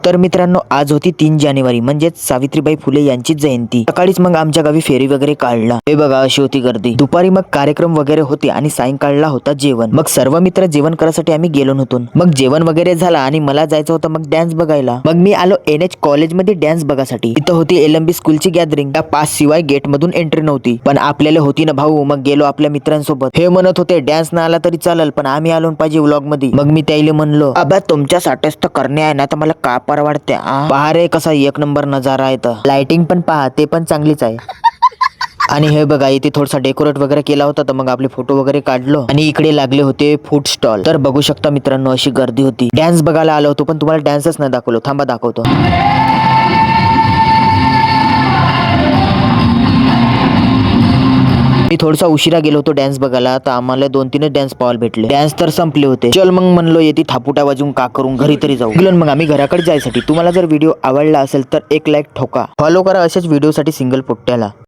तर मित्रांनो, आज होती 3 जानेवारी म्हणजेच सावित्रीबाई फुले यांची जयंती। सकाळीच मग आमच्या गावी फेरी वगैरे काढला। हे बघा अशी होती गर्दी। दुपारी मग कार्यक्रम वगैरे होते आणि सायंकाळला होता जेवण। मग सर्व मित्र जेवण करायसाठी आम्ही गेलो होतो। मग जेवण वगैरे झाला आणि मला जायचं होतं मग डान्स बघायला। मग मी आलो NH कॉलेजमध्ये डान्स बघासाठी। इथं होती LMB स्कूलची गॅदरिंग। त्या पास शिवाय गेट मधून एंट्री नव्हती, पण आपल्याला होती ना भाऊ। मग गेलो आपल्या मित्रांसोबत। हे म्हणत होते डान्स ना आला तरी चालेल, पण आम्ही आलो पाहिजे व्लॉग मध्ये। मग मी त्याला म्हणलो, अबा तुमच्यासाठीच तर करणे आहे ना, तर मला का परवडते। पहा रे कसा एक नंबर नजारा आहे। तर लाइटिंग पण पहा, ते पण चांगलीच आहे। आणि हे बघा इथे थोडासा डेकोरेट वगैरे केला होता, तर मग आपले फोटो वगैरे काढलो। आणि इकडे लागले होते फूड स्टॉल। तर बघू शकता मित्रांनो अशी गर्दी होती। डान्स बघायला आलो होतो, पण तुम्हाला डान्सच नाही दाखवलो। थांबा दाखवतो। मी थोडासा उशिरा गेलो होतो डान्स बघायला, तर आम्हाला 2-3 डान्स पाहायला भेटले। डान्स तर संपले होते। चल मग म्हणलो येते थापुटा वाजून का करून घरी तरी जाऊ। गेलो मग आम्ही घराकडे जायसाठी। तुम्हाला जर व्हिडिओ आवडला असेल तर एक लाईक ठोका, फॉलो करा अशाच व्हिडिओसाठी सिंगल पोट्ट्याला।